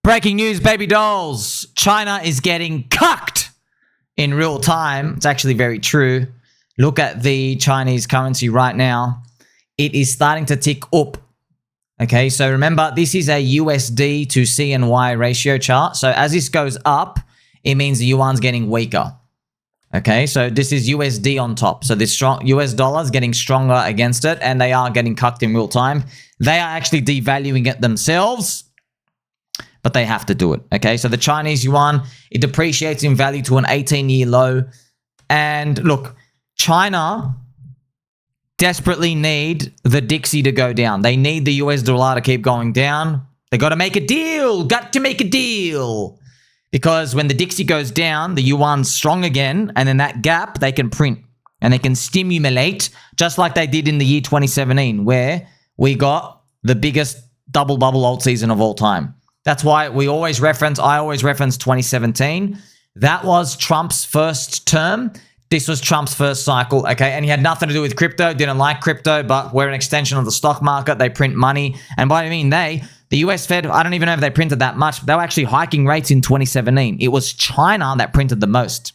Breaking news, baby dolls. China is getting cucked in real time. It's actually very true. Look at the Chinese currency right now. It is starting to tick up. Okay, so remember, this is a USD to CNY ratio chart. So as this goes up, it means the yuan's getting weaker. Okay, so this is USD on top. So this strong US dollar is getting stronger against it, and they are getting cucked in real time. They are actually devaluing it themselves, but they have to do it. Okay, so the Chinese yuan, it depreciates in value to an 18-year low. And look, China desperately need the Dixie to go down. They need the US dollar to keep going down. They got to make a deal. Got to make a deal. Because when the Dixie goes down, the yuan's strong again, and in that gap, they can print and they can stimulate, just like they did in the year 2017, where we got the biggest double bubble alt season of all time. That's why I always reference 2017. That was Trump's first term. This was Trump's first cycle, okay? And he had nothing to do with crypto, didn't like crypto, but we're an extension of the stock market. They print money. And by I mean the US Fed, I don't even know if they printed that much. They were actually hiking rates in 2017. It was China that printed the most,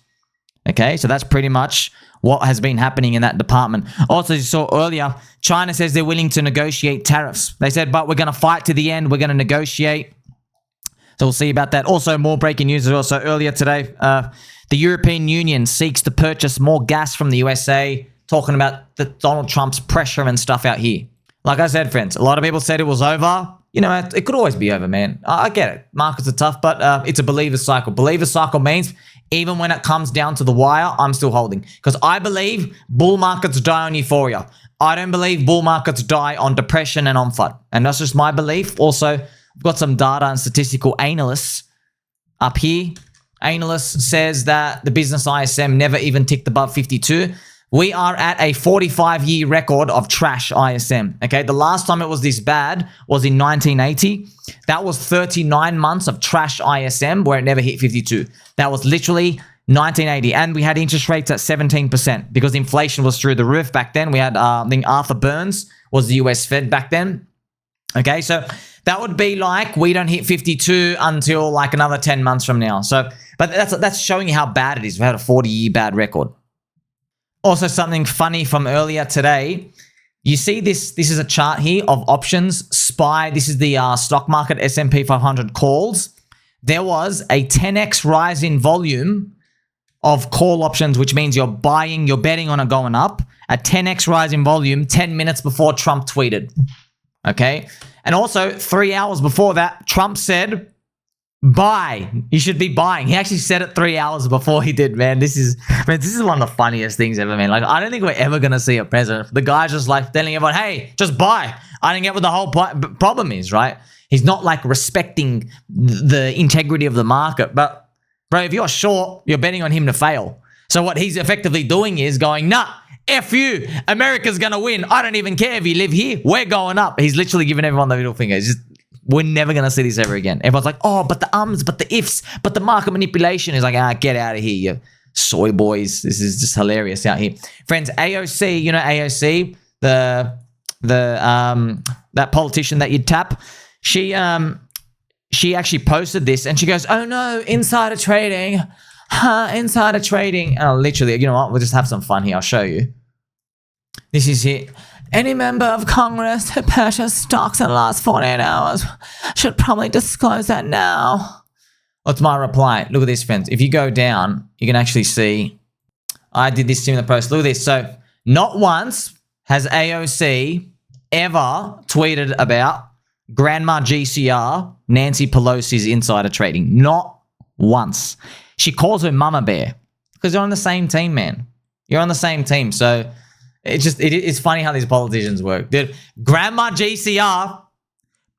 okay? So that's pretty much what has been happening in that department. Also, as you saw earlier, China says they're willing to negotiate tariffs. They said, but we're going to fight to the end. We're going to negotiate. So we'll see about that. Also, more breaking news also earlier today. The European Union seeks to purchase more gas from the USA, talking about Donald Trump's pressure and stuff out here. Like I said, friends, a lot of people said it was over. You know, it could always be over, man. I get it. Markets are tough, but it's a believer cycle. Believer cycle means even when it comes down to the wire, I'm still holding. Because I believe bull markets die on euphoria. I don't believe bull markets die on depression and on FUD. And that's just my belief. Also, I've got some data and statistical analysts up here. Analyst says that the business ISM never even ticked above 52. We are at a 45-year record of trash ISM. Okay, the last time it was this bad was in 1980. That was 39 months of trash ISM where it never hit 52. That was literally 1980. And we had interest rates at 17% because inflation was through the roof back then. We had, I think Arthur Burns was the US Fed back then. Okay, so that would be like we don't hit 52 until like another 10 months from now. So, but that's showing you how bad it is. We had a 40-year bad record. Also, something funny from earlier today. You see this is a chart here of options. SPY, this is the stock market S&P 500 calls. There was a 10x rise in volume of call options, which means you're betting on it going up. A 10x rise in volume 10 minutes before Trump tweeted. Okay? And also, 3 hours before that, Trump said, buy. You should be buying. He actually said it 3 hours before he did, man. This is one of the funniest things ever, man. Like, I don't think we're ever going to see a president. The guy's just like telling everyone, hey, just buy. I don't get what the whole problem is, right? He's not like respecting the integrity of the market. But, bro, if you're short, you're betting on him to fail. So what he's effectively doing is going, nah, F you. America's going to win. I don't even care if you live here. We're going up. He's literally giving everyone the middle finger. It's just, we're never going to see this ever again. Everyone's like, oh, but the ums, but the ifs, but the market manipulation is like, get out of here, you soy boys. This is just hilarious out here. Friends, AOC, you know AOC, that politician that you'd tap, she actually posted this and she goes, oh no, insider trading. Insider trading. Oh, literally, you know what? We'll just have some fun here. I'll show you. This is it. Any member of Congress who purchased stocks in the last 48 hours should probably disclose that now. What's my reply? Look at this, friends. If you go down, you can actually see I did this similar post. Look at this. So not once has AOC ever tweeted about Grandma GCR, Nancy Pelosi's insider trading. Not once. She calls her Mama Bear because you're on the same team, man. You're on the same team. So it's funny how these politicians work. Dude, Grandma GCR,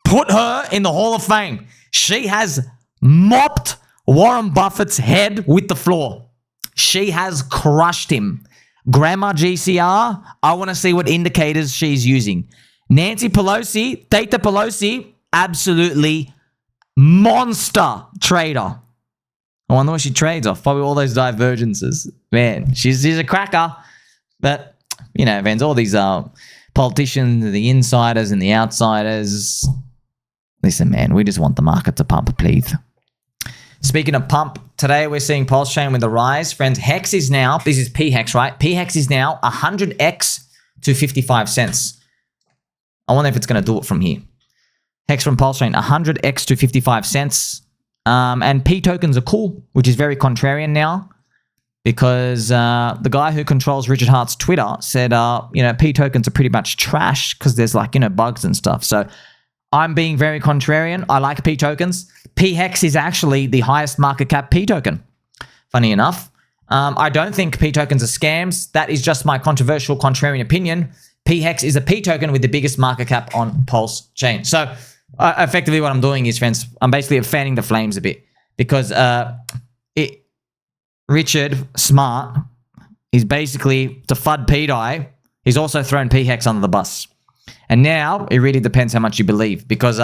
put her in the Hall of Fame. She has mopped Warren Buffett's head with the floor. She has crushed him. Grandma GCR, I want to see what indicators she's using. Nancy Pelosi, Tata Pelosi, absolutely monster trader. I wonder what she trades off. Probably all those divergences. Man, she's a cracker. But, you know, fans, all these politicians, the insiders and the outsiders, Listen, man, we just want the market to pump, please. Speaking of pump, today we're seeing PulseChain with a rise. Friends, HEX is now, this is pHEX, right? pHEX is now 100x to 55 cents. I wonder if it's going to do it from here. HEX from PulseChain, 100x to 55 cents. And P tokens are cool, which is very contrarian now. Because the guy who controls Richard Hart's Twitter said, P tokens are pretty much trash because there's like, bugs and stuff. So I'm being very contrarian. I like P tokens. pHEX is actually the highest market cap P token. Funny enough. I don't think P tokens are scams. That is just my controversial contrarian opinion. pHEX is a P token with the biggest market cap on PulseChain. So effectively what I'm doing is, friends, I'm basically fanning the flames a bit because Richard Smart is basically to FUD pDAI. He's also thrown pHEX under the bus. And now it really depends how much you believe because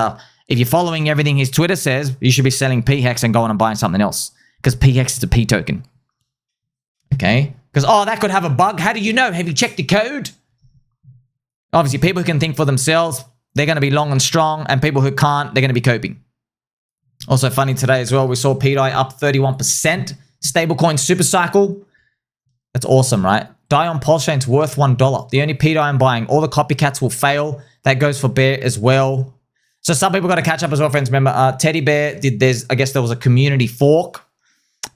if you're following everything his Twitter says, you should be selling pHEX and going and buying something else because pHEX is a P token. Okay? Because, that could have a bug. How do you know? Have you checked the code? Obviously, people who can think for themselves, they're going to be long and strong, and people who can't, they're going to be coping. Also funny today as well, we saw pDAI up 31%. Stablecoin super cycle. That's awesome, right? DAI on PulseChain's worth $1. The only pDAI I'm buying. All the copycats will fail. That goes for Bear as well. So some people got to catch up as well, friends. Remember, Teddy Bear I guess there was a community fork.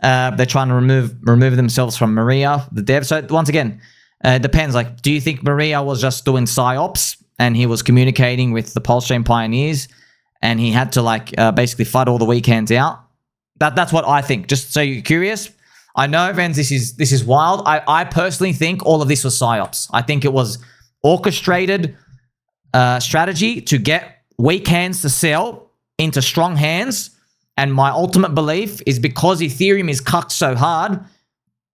They're trying to remove themselves from Maria, the dev. So once again, it depends. Like, do you think Maria was just doing Psyops and he was communicating with the PulseChain pioneers and he had to basically FUD all the weekends out? That's what I think. Just so you're curious. I know, friends, this is wild. I personally think all of this was Psyops. I think it was orchestrated strategy to get weak hands to sell into strong hands. And my ultimate belief is because Ethereum is cucked so hard,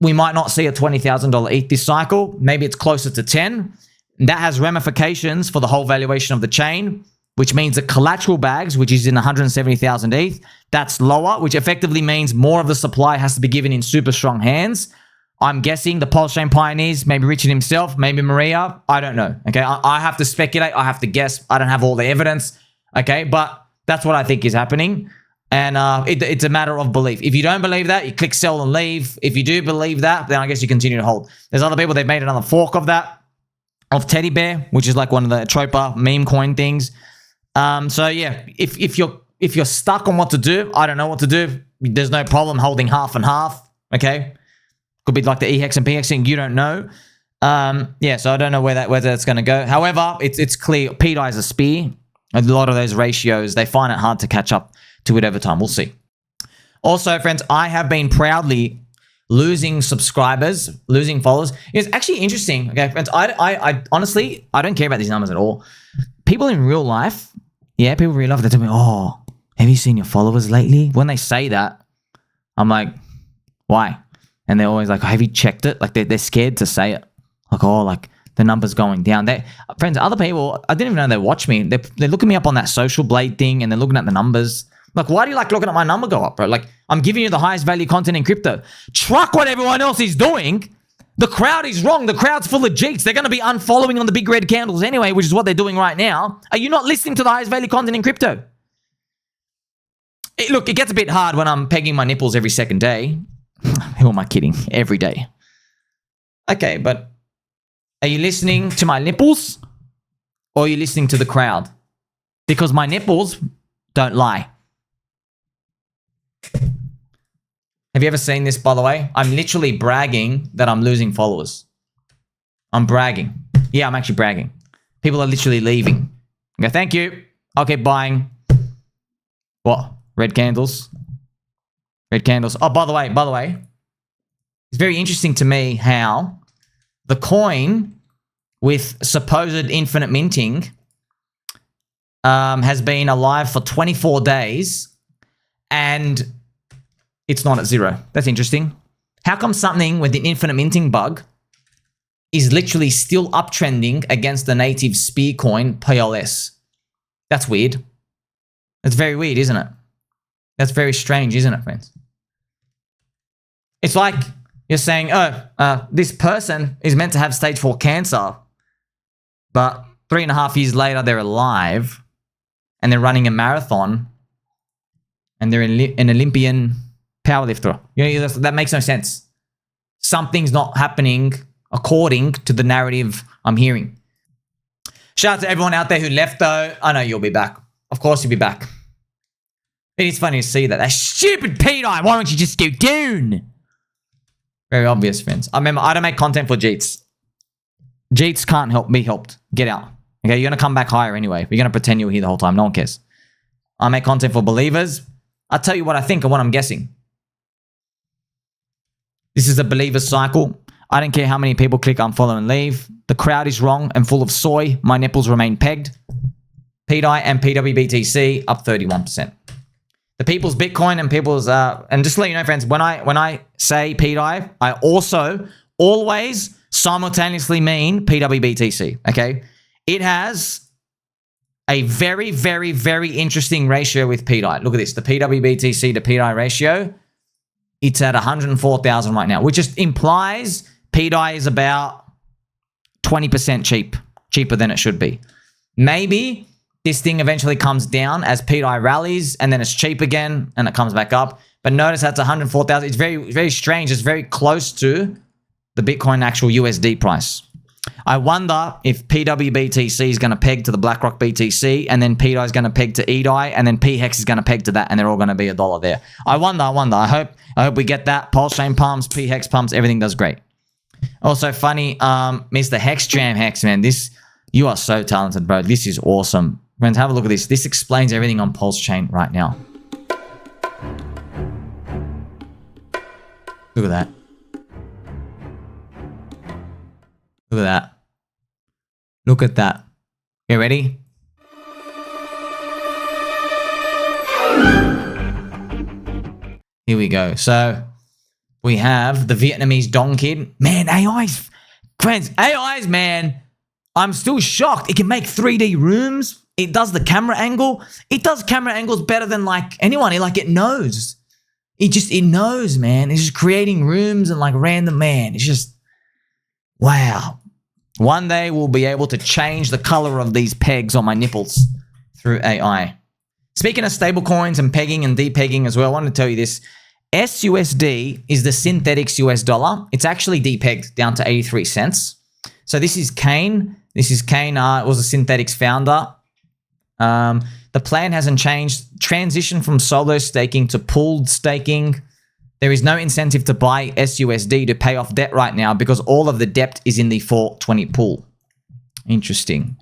we might not see a $20,000 ETH this cycle. Maybe it's closer to 10. That has ramifications for the whole valuation of the chain, which means the collateral bags, which is in 170,000 ETH, that's lower, which effectively means more of the supply has to be given in super strong hands. I'm guessing the PulseChain pioneers, maybe Richard himself, maybe Maria. I don't know. Okay, I have to speculate. I have to guess. I don't have all the evidence. Okay, but that's what I think is happening. And it's a matter of belief. If you don't believe that, you click sell and leave. If you do believe that, then I guess you continue to hold. There's other people, they've made another fork of that, of Teddy Bear, which is like one of the Tropa meme coin things. So yeah, if you're stuck on what to do, I don't know what to do. There's no problem holding half and half. Okay, could be like the EHEX and pHEX thing. You don't know. Yeah, so I don't know whether that's going to go. However, it's clear pDAI is a spear. A lot of those ratios, they find it hard to catch up to it over time. We'll see. Also, friends, I have been proudly losing subscribers, losing followers. It's actually interesting. Okay, friends, I honestly, I don't care about these numbers at all. People in real life, yeah, people in real life, they tell me, oh, have you seen your followers lately? When they say that, I'm like, why? And they're always like, have you checked it? Like they're scared to say it. Like, oh, like the number's going down. Friends, other people, I didn't even know they watch me. They're looking me up on that Social Blade thing and they're looking at the numbers. Like, why do you like looking at my number go up, bro? Like, I'm giving you the highest value content in crypto. Truck what everyone else is doing. The crowd is wrong. The crowd's full of Jeets. They're going to be unfollowing on the big red candles anyway, which is what they're doing right now. Are you not listening to the highest value content in crypto? Look, it gets a bit hard when I'm pegging my nipples every second day. Who am I kidding? Every day. Okay, but are you listening to my nipples or are you listening to the crowd? Because my nipples don't lie. Have you ever seen this, by the way? I'm literally bragging that I'm losing followers. I'm bragging. Yeah, I'm actually bragging. People are literally leaving. Okay, thank you. I'll keep buying. What? Red candles. Red candles. Oh, by the way, it's very interesting to me how the coin with supposed infinite minting has been alive for 24 days and it's not at zero. That's interesting. How come something with an infinite minting bug is literally still uptrending against the native spear coin PLS? That's weird. That's very weird, isn't it? That's very strange, isn't it, friends? It's like you're saying, this person is meant to have stage 4 cancer, but 3.5 years later, they're alive. and they're running a marathon and they're an Olympian powerlifter. You know, that makes no sense. Something's not happening according to the narrative I'm hearing. Shout out to everyone out there who left though. I know you'll be back. Of course you'll be back. It is funny to see that. That stupid pDAI, why don't you just go down? Very obvious, friends. I remember I don't make content for Jeets. Jeets can't be helped. Get out. Okay, you're going to come back higher anyway. You're going to pretend you were here the whole time. No one cares. I make content for believers. I'll tell you what I think and what I'm guessing. This is a believer cycle. I don't care how many people click unfollow and leave. The crowd is wrong and full of soy. My nipples remain pegged. pDAI and pWBTC up 31%. The people's Bitcoin and people's and just to let you know, friends, when I say pDAI, I also always simultaneously mean pWBTC. Okay, it has a very, very, very interesting ratio with pDAI. Look at this, the pWBTC to pDAI ratio. It's at 104,000 right now, which just implies pDAI is about 20% cheaper than it should be. Maybe this thing eventually comes down as pDAI rallies and then it's cheap again and it comes back up. But notice that's 104,000. It's very, very strange. It's very close to the Bitcoin actual USD price. I wonder if pWBTC is going to peg to the BlackRock BTC and then pDAI is going to peg to eDAI and then pHEX is going to peg to that and they're all going to be $1 there. I wonder. I hope we get that. PulseChain pumps, pHEX pumps, everything does great. Also funny, Mr. HEXJamHex, man, you are so talented, bro. This is awesome. Friends, have a look at this. This explains everything on PulseChain right now. Look at that. Look at that. Look at that. You ready? Here we go. So we have the Vietnamese Dong Kid. Man, AI's, friends, AI's, man, I'm still shocked. It can make 3D rooms. It does the camera angle. It does camera angles better than like anyone. It knows. It knows, man. It's just creating rooms and like random, man. It's just, wow. One day we'll be able to change the color of these pegs on my nipples through AI. Speaking of stablecoins and pegging and depegging as well, I want to tell you this. SUSD is the synthetics US dollar. It's actually depegged down to 83 cents. So this is Kane. This is Kane. Was a synthetics founder. The plan hasn't changed. Transition from solo staking to pooled staking. There is no incentive to buy SUSD to pay off debt right now because all of the debt is in the 420 pool. Interesting.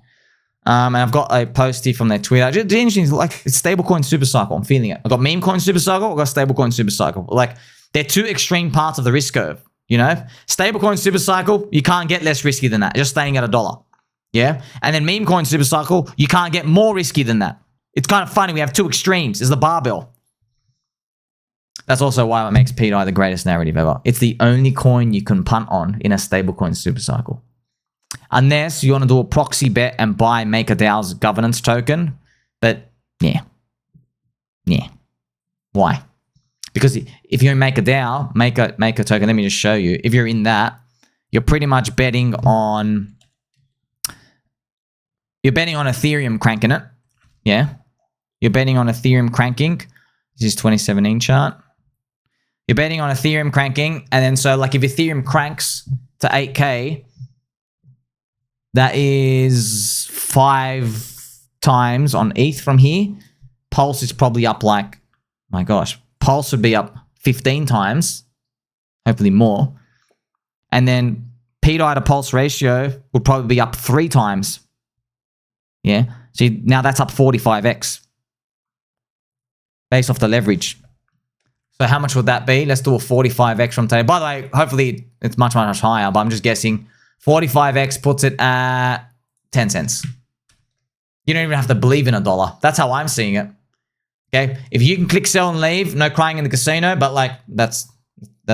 And I've got a post here from their Twitter. Just interesting, like it's stablecoin super cycle. I'm feeling it. I've got meme coin super cycle. I've got stablecoin super cycle. Like they're two extreme parts of the risk curve. You know, stablecoin super cycle, you can't get less risky than that. Just staying at $1. Yeah. And then meme coin super cycle, you can't get more risky than that. It's kind of funny. We have two extremes. It's the barbell. That's also why it makes pDAI the greatest narrative ever. It's the only coin you can punt on in a stablecoin super cycle. Unless you want to do a proxy bet and buy MakerDAO's governance token. But yeah. Why? Because if you're in MakerDAO, Maker token, let me just show you. If you're in that, you're pretty much betting on Ethereum cranking it. Yeah. You're betting on Ethereum cranking. This is 2017 chart. You're betting on Ethereum cranking. And then so like if Ethereum cranks to 8K, that is 5 times on ETH from here. Pulse is probably up like, my gosh, Pulse would be up 15 times, hopefully more. And then pDAI to Pulse ratio would probably be up 3 times. Yeah. So now that's up 45x based off the leverage. So how much would that be? Let's do a 45x from today. By the way, hopefully it's much, much higher, but I'm just guessing 45x puts it at 10 cents. You don't even have to believe in $1. That's how I'm seeing it. Okay. If you can click sell and leave, no crying in the casino, but like that's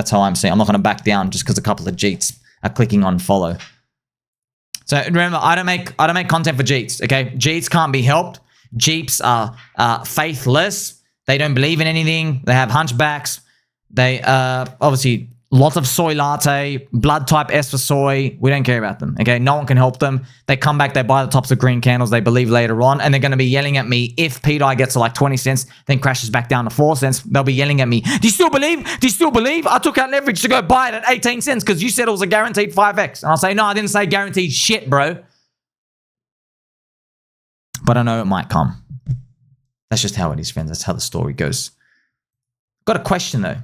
how I'm seeing. I'm not going to back down just because a couple of Jeets are clicking on follow. So remember, I don't make content for Jeets. Okay. Jeets can't be helped. Jeeps are faithless. They don't believe in anything. They have hunchbacks. They obviously Lots of soy latte, blood type S for soy. We don't care about them, okay? No one can help them. They come back, they buy the tops of green candles, they believe later on, and they're going to be yelling at me if pDAI gets to like 20 cents, then crashes back down to 4 cents. They'll be yelling at me, do you still believe? Do you still believe? I took out leverage to go buy it at 18 cents because you said it was a guaranteed 5x. And I'll say, no, I didn't say guaranteed shit, bro. But I know it might come. That's just how it is, friends. That's how the story goes. Got a question, though.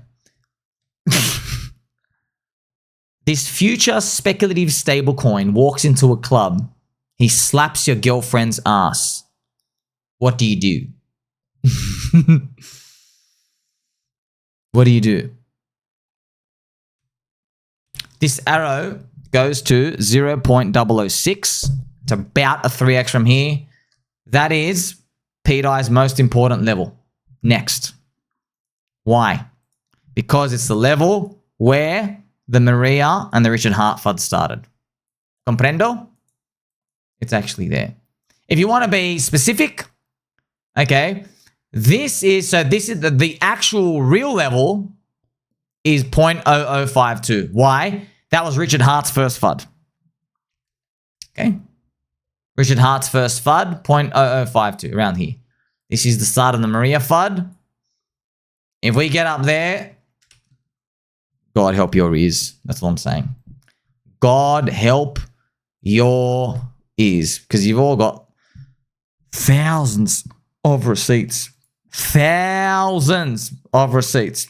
This future speculative stablecoin walks into a club. He slaps your girlfriend's ass. What do you do? What do you do? This arrow goes to 0.006. It's about a 3x from here. That is pDAI's most important level. Next. Why? Because it's the level where the Maria and the Richard Hart FUD started. Comprendo? It's actually there. If you want to be specific, okay, this is the actual real level is 0.0052. Why? That was Richard Hart's first FUD. Okay. Richard Hart's first FUD, 0.0052, around here. This is the start of the Maria FUD. If we get up there, God help your ears. That's what I'm saying. God help your ears. Because you've all got thousands of receipts. Thousands of receipts.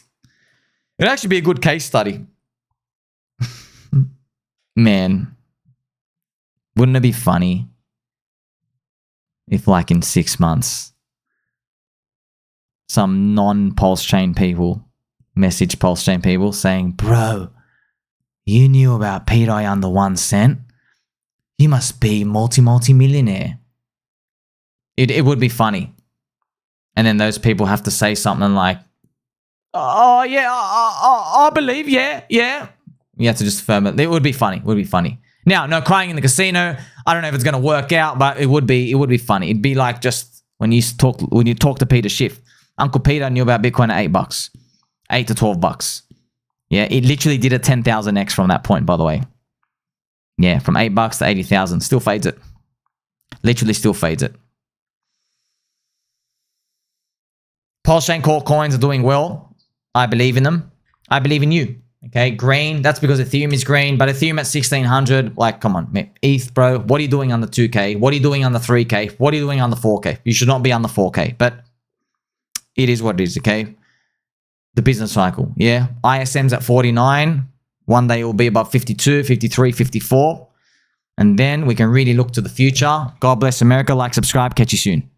It'd actually be a good case study. Man. Wouldn't it be funny if like in 6 months some non-PulseChain people message PulseChain people saying, bro, you knew about pDAI under 1 cent? You must be multi-millionaire. It would be funny. And then those people have to say something like, oh, yeah, I believe, yeah. You have to just affirm it. It would be funny. It would be funny. Now, no crying in the casino. I don't know if it's going to work out, but it would be funny. It'd be like just when you talk to Peter Schiff. Uncle Peter knew about Bitcoin at $8. $8 to $12. Yeah, it literally did a 10,000x from that point, by the way. Yeah, from $8 to 80,000. Still fades it. Literally still fades it. PulseChain core coins are doing well. I believe in them. I believe in you. Okay, green. That's because Ethereum is green, but Ethereum at 1600, like, come on, man. ETH, bro. What are you doing under 2K? What are you doing under 3K? What are you doing under 4K? You should not be under 4K, but it is what it is, okay? The business cycle, yeah. ISM's at 49. One day it will be above 52, 53, 54. And then we can really look to the future. God bless America. Like, subscribe. Catch you soon.